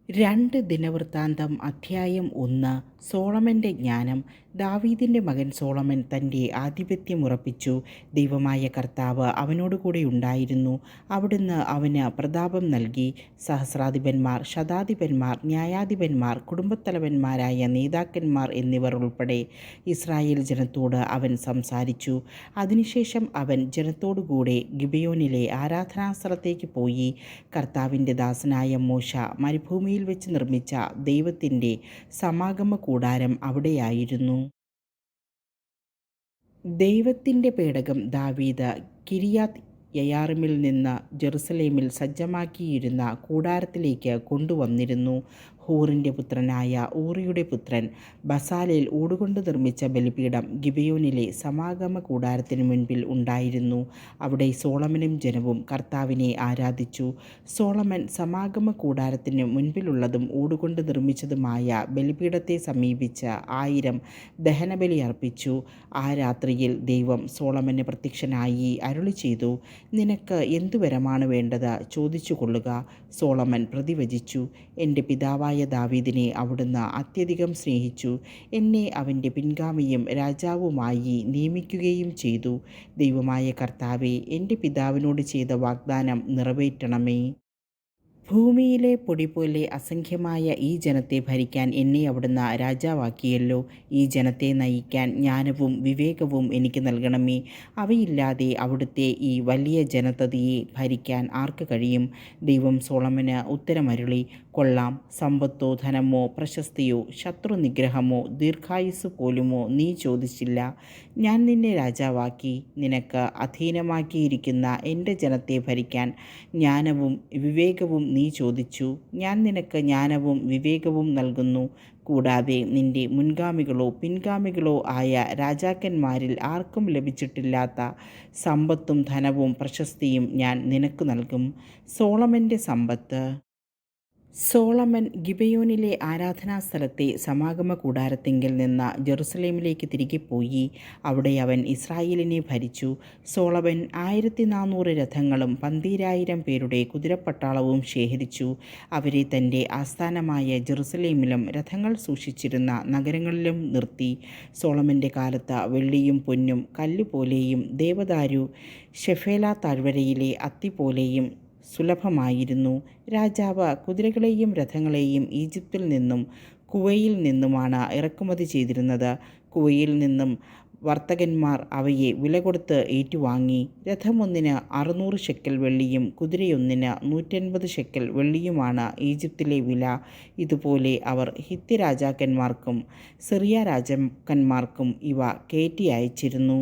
രണ്ട് ദിനവൃത്താന്തം അധ്യായം 1. സോളമൻ്റെ ജ്ഞാനം. ദാവീദിൻ്റെ മകൻ സോളമൻ തൻ്റെ ആധിപത്യം ഉറപ്പിച്ചു. ദൈവമായ കർത്താവ് അവനോടുകൂടെ ഉണ്ടായിരുന്നു. അവിടുന്ന് അവന് പ്രതാപം നൽകി. സഹസ്രാധിപന്മാർ, ശതാധിപന്മാർ, ന്യായാധിപന്മാർ, കുടുംബത്തലവന്മാരായ നേതാക്കന്മാർ എന്നിവർ ഉൾപ്പെടെ ഇസ്രായേൽ ജനത്തോട് അവൻ സംസാരിച്ചു. അതിനുശേഷം അവൻ ജനത്തോടുകൂടെ ഗിബെയോനിലെ ആരാധനാസ്ഥലത്തേക്ക് പോയി. കർത്താവിൻ്റെ ദാസനായ മോശ മരുഭൂമിയിൽ വെച്ച് നിർമ്മിച്ച ദൈവത്തിൻ്റെ സമാഗമ കൂടാരം അവിടെയായിരുന്നു. ദൈവത്തിൻ്റെ പേടകം ദാവീദ് കിരിയാത്ത് യയാറിമിൽ നിന്ന് ജെറുസലേമിൽ സജ്ജമാക്കിയിരുന്ന കൂടാരത്തിലേക്ക് കൊണ്ടുവന്നിരുന്നു. ഹൂറിൻ്റെ പുത്രനായ ഊറിയുടെ പുത്രൻ ബസാലേൽ ഊടുകൊണ്ട് നിർമ്മിച്ച ബലിപീഠം ഗിബെയോനിലെ സമാഗമ കൂടാരത്തിന് മുൻപിൽ ഉണ്ടായിരുന്നു. അവിടെ സോളമനും ജനവും കർത്താവിനെ ആരാധിച്ചു. സോളമൻ സമാഗമ കൂടാരത്തിന് മുൻപിലുള്ളതും ഊടുകൊണ്ട് നിർമ്മിച്ചതുമായ ബലിപീഠത്തെ സമീപിച്ച് 1000 ദഹനബലി അർപ്പിച്ചു. ആ രാത്രിയിൽ ദൈവം സോളമന് പ്രത്യക്ഷനായി അരുളി ചെയ്തു, നിനക്ക് എന്തു വരമാണ് വേണ്ടത്, ചോദിച്ചു കൊള്ളുക. സോളമൻ പ്രതിവചിച്ചു, എൻ്റെ പിതാവായ ദാവീദിനെ അവിടുന്ന് അത്യധികം സ്നേഹിച്ചു. എന്നെ അവൻ്റെ പിൻഗാമിയും രാജാവുമായി നിയമിക്കുകയും ചെയ്തു. ദൈവമായ കർത്താവേ, എൻ്റെ പിതാവിനോട് ചെയ്ത വാഗ്ദാനം നിറവേറ്റണമേ. ഭൂമിയിലെ പൊടി പോലെ അസംഖ്യമായ ഈ ജനത്തെ ഭരിക്കാൻ എന്നെ അവിടുന്ന് രാജാവാക്കിയല്ലോ. ഈ ജനത്തെ നയിക്കാൻ ജ്ഞാനവും വിവേകവും എനിക്ക് നൽകണമേ. അവയില്ലാതെ അവിടുത്തെ ഈ വലിയ ജനതയെ ഭരിക്കാൻ ആർക്ക് കഴിയും? ദൈവം സോളമന് ഉത്തരമരുളി, കൊള്ളാം, സമ്പത്തോ ധനമോ പ്രശസ്തിയോ ശത്രുനിഗ്രഹമോ ദീർഘായുസ് പോലുമോ നീ ചോദിച്ചില്ല. ഞാൻ നിന്നെ രാജാവാക്കി. നിനക്ക് അധീനമാക്കിയിരിക്കുന്ന എൻ്റെ ജനത്തെ ഭരിക്കാൻ ജ്ഞാനവും വിവേകവും നീ ചോദിച്ചു. ഞാൻ നിനക്ക് ജ്ഞാനവും വിവേകവും നൽകുന്നു. കൂടാതെ നിൻ്റെ മുൻഗാമികളോ പിൻഗാമികളോ ആയ രാജാക്കന്മാരിൽ ആർക്കും ലഭിച്ചിട്ടില്ലാത്ത സമ്പത്തും ധനവും പ്രശസ്തിയും ഞാൻ നിനക്ക് നൽകും. സോളമൻ്റെ സമ്പത്ത്. സോളമൻ ഗിബെയോനിലെ ആരാധനാസ്ഥലത്തെ സമാഗമ കൂടാരത്തിങ്കൽ നിന്ന് ജെറുസലേമിലേക്ക് തിരികെ പോയി. അവിടെ അവൻ ഇസ്രായേലിനെ ഭരിച്ചു. സോളമൻ 1400 രഥങ്ങളും 12000 പേരുടെ കുതിരപ്പട്ടാളവും ശേഖരിച്ചു. അവരെ തൻ്റെ ആസ്ഥാനമായ ജെറുസലേമിലും രഥങ്ങൾ സൂക്ഷിച്ചിരുന്ന നഗരങ്ങളിലും നിർത്തി. സോളമൻ്റെ കാലത്ത് വെള്ളിയും പൊന്നും കല്ലുപോലെയും ദേവദാരു ശെഫേല താഴ്വരയിലെ അത്തിപോലെയും സുലഭമായിരുന്നു. രാജാവ് കുതിരകളെയും രഥങ്ങളെയും ഈജിപ്തിൽ നിന്നും കുവയിൽ നിന്നുമാണ് ഇറക്കുമതി ചെയ്തിരുന്നത്. കുവയിൽ നിന്നും വർത്തകന്മാർ അവയെ വില കൊടുത്ത് ഏറ്റുവാങ്ങി. രഥമൊന്നിന് 600 ഷെക്കൽ വെള്ളിയും കുതിരയൊന്നിന് 180 ഷെക്കൽ വെള്ളിയുമാണ് ഈജിപ്തിലെ വില. ഇതുപോലെ അവർ ഹിത്തി രാജാക്കന്മാർക്കും സിറിയ രാജാക്കന്മാർക്കും ഇവ കയറ്റി അയച്ചിരുന്നു.